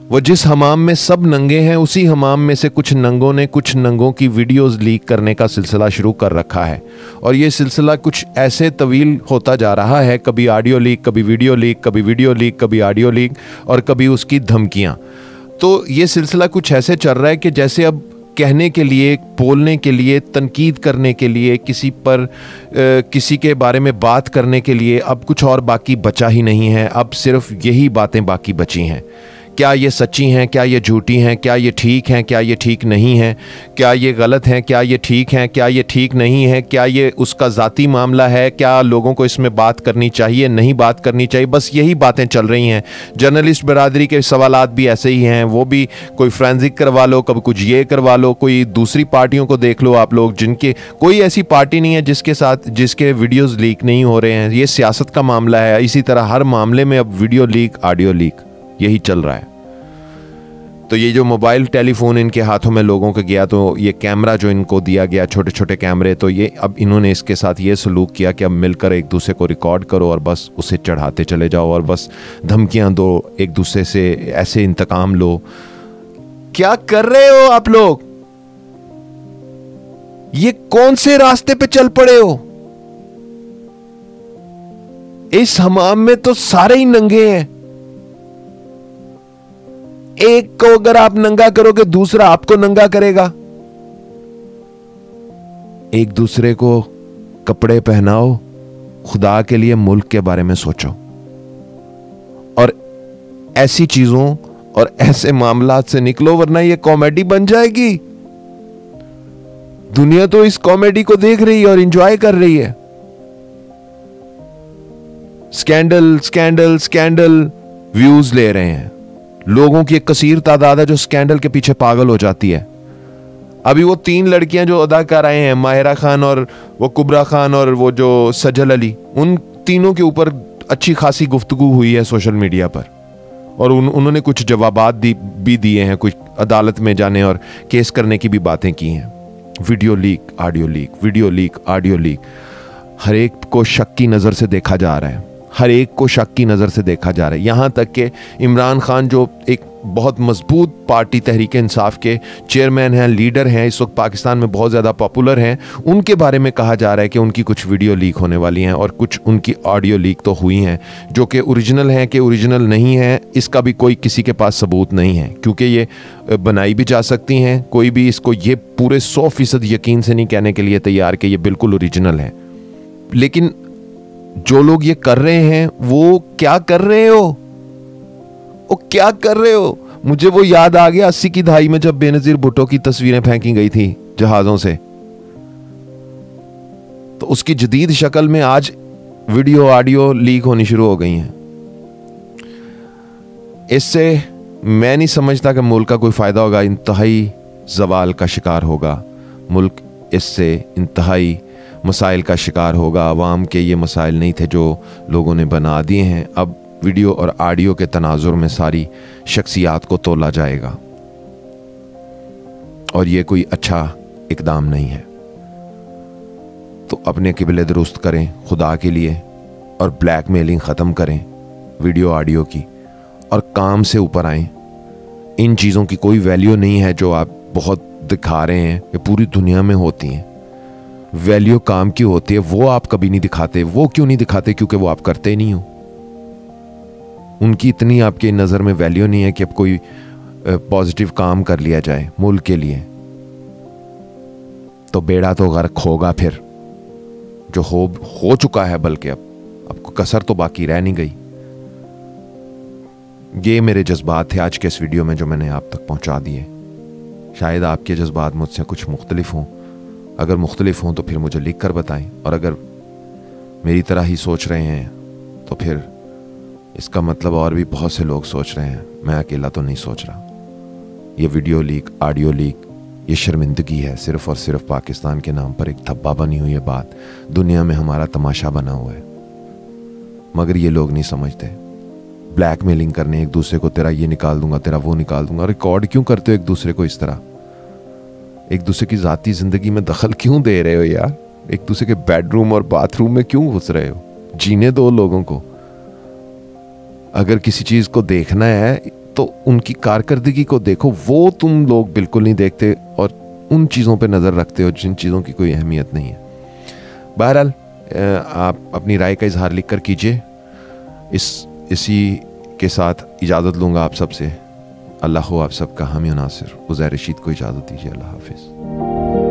वो जिस हमाम में सब नंगे हैं, उसी हमाम में से कुछ नंगों ने कुछ नंगों की वीडियोस लीक करने का सिलसिला शुरू कर रखा है। और ये सिलसिला कुछ ऐसे तवील होता जा रहा है, कभी ऑडियो लीक, कभी वीडियो लीक, कभी वीडियो लीक, कभी ऑडियो लीक, और कभी उसकी धमकियाँ। तो ये सिलसिला कुछ ऐसे चल रहा है कि जैसे अब कहने के लिए, बोलने के लिए, तनकीद करने के लिए, किसी पर किसी के बारे में बात करने के लिए अब कुछ और बाकी बचा ही नहीं है। अब सिर्फ यही बातें बाकी बची हैं। क्या ये सच्ची हैं, क्या ये झूठी हैं, क्या ये ठीक हैं, क्या ये ठीक नहीं हैं, क्या ये गलत हैं, क्या ये ठीक हैं, क्या ये ठीक नहीं है, क्या ये उसका ज़ाती मामला है, क्या लोगों को इसमें बात करनी चाहिए, नहीं बात करनी चाहिए, बस यही बातें चल रही हैं। जर्नलिस्ट बरादरी के सवालात भी ऐसे ही हैं, वो भी कोई फ्रेंसिक करवा लो, कभी कुछ ये करवा लो, कोई दूसरी पार्टियों को देख लो आप लोग, जिनके कोई ऐसी पार्टी नहीं है जिसके वीडियोज़ लीक नहीं हो रहे हैं। ये सियासत का मामला है। इसी तरह हर मामले में अब वीडियो लीक, ऑडियो लीक यही चल रहा है। तो ये जो मोबाइल टेलीफोन इनके हाथों में लोगों के गया, तो ये कैमरा जो इनको दिया गया, छोटे छोटे कैमरे, तो ये अब इन्होंने इसके साथ ये सलूक किया कि अब मिलकर एक दूसरे को रिकॉर्ड करो और बस उसे चढ़ाते चले जाओ और बस धमकियां दो, एक दूसरे से ऐसे इंतकाम लो। क्या कर रहे हो आप लोग? ये कौन से रास्ते पे चल पड़े हो? इस हमाम में तो सारे ही नंगे हैं। एक को अगर आप नंगा करोगे, दूसरा आपको नंगा करेगा। एक दूसरे को कपड़े पहनाओ, खुदा के लिए मुल्क के बारे में सोचो। और ऐसी चीजों और ऐसे मामलात से निकलो, वरना ये कॉमेडी बन जाएगी। दुनिया तो इस कॉमेडी को देख रही है और एंजॉय कर रही है। स्कैंडल स्कैंडल स्कैंडल व्यूज ले रहे हैं। लोगों की एक कसीर तादाद है जो स्कैंडल के पीछे पागल हो जाती है। अभी वो 3 लड़कियां जो अदा कर रहे हैं, माहिरा खान और वो कुबरा खान और वो जो सजल अली, उन तीनों के ऊपर अच्छी खासी गुफ्तगू हुई है सोशल मीडिया पर। और उन्होंने कुछ जवाबात भी दिए हैं, कुछ अदालत में जाने और केस करने की भी बातें की हैं। Video leak, audio leak, video leak, audio leak, हर एक को शक की नज़र से देखा जा रहा है। हर एक को शक की नज़र से देखा जा रहा है। यहाँ तक कि इमरान खान जो एक बहुत मजबूत पार्टी तहरीक इंसाफ के चेयरमैन हैं, लीडर हैं, इस वक्त पाकिस्तान में बहुत ज़्यादा पॉपुलर हैं, उनके बारे में कहा जा रहा है कि उनकी कुछ वीडियो लीक होने वाली हैं और कुछ उनकी ऑडियो लीक तो हुई हैं जो कि ओरिजिनल हैं कि ओरिजिनल नहीं है, इसका भी कोई किसी के पास सबूत नहीं है, क्योंकि ये बनाई भी जा सकती हैं। कोई भी इसको ये पूरे 100% यकीन से नहीं कहने के लिए तैयार कि ये बिल्कुल ओरिजिनल है। लेकिन जो लोग ये कर रहे हैं, वो क्या कर रहे हो? वो क्या कर रहे हो? मुझे वो याद आ गया 80 की दहाई में जब बेनजीर भुट्टो की तस्वीरें फेंकी गई थी जहाजों से। तो उसकी जदीद शक्ल में आज वीडियो ऑडियो लीक होनी शुरू हो गई हैं। इससे मैं नहीं समझता कि मुल्क का कोई फायदा होगा। इंतहाई जवाल का शिकार होगा मुल्क, इससे इंतहाई मसाइल का शिकार होगा। अवाम के ये मसाइल नहीं थे जो लोगों ने बना दिए हैं। अब वीडियो और ऑडियो के तनाजुर में सारी शख्सियात को तोला जाएगा और ये कोई अच्छा इकदाम नहीं है। तो अपने किबले दुरुस्त करें खुदा के लिए और ब्लैकमेलिंग ख़त्म करें वीडियो ऑडियो की और काम से ऊपर आएं। इन चीज़ों की कोई वैल्यू नहीं है जो आप बहुत दिखा रहे हैं, ये पूरी दुनिया में होती हैं। वैल्यू काम की होती है, वो आप कभी नहीं दिखाते। वो क्यों नहीं दिखाते? क्योंकि वो आप करते ही नहीं हो। उनकी इतनी आपके नज़र में वैल्यू नहीं है कि अब कोई पॉजिटिव काम कर लिया जाए मुल्क के लिए। तो बेड़ा तो गर्क होगा फिर, जो हो चुका है, बल्कि अब कोई कसर तो बाकी रह नहीं गई। ये मेरे जज्बात थे आज के इस वीडियो में जो मैंने आप तक पहुंचा दिए। शायद आपके जज्बात मुझसे कुछ मुख्तलिफ हों। अगर मुख्तलिफ हों तो फिर मुझे लिख कर बताएं, और अगर मेरी तरह ही सोच रहे हैं तो फिर इसका मतलब और भी बहुत से लोग सोच रहे हैं, मैं अकेला तो नहीं सोच रहा। ये वीडियो लीक, ऑडियो लीक, ये शर्मिंदगी है। सिर्फ़ और सिर्फ पाकिस्तान के नाम पर एक धब्बा बनी हुई है बात, दुनिया में हमारा तमाशा बना हुआ है। मगर ये लोग नहीं समझते। ब्लैकमेलिंग करने एक दूसरे को, तेरा ये निकाल दूंगा, तेरा वो निकाल दूंगा। रिकॉर्ड क्यों करते हो एक दूसरे को इस तरह? एक दूसरे की ज़ाती ज़िंदगी में दखल क्यों दे रहे हो यार? एक दूसरे के बेडरूम और बाथरूम में क्यों घुस रहे हो? जीने दो लोगों को। अगर किसी चीज़ को देखना है तो उनकी कारकर्दगी को देखो, वो तुम लोग बिल्कुल नहीं देखते और उन चीज़ों पे नज़र रखते हो जिन चीज़ों की कोई अहमियत नहीं है। बहरहाल आप अपनी राय का इजहार लिख कर कीजिए। इसी के साथ इजाज़त लूँगा आप सबसे। अल्लाह हो आप सबका हामी नासिर। उज़ैर रशीद को इजाज़त दीजिए। अल्लाह हाफिज़।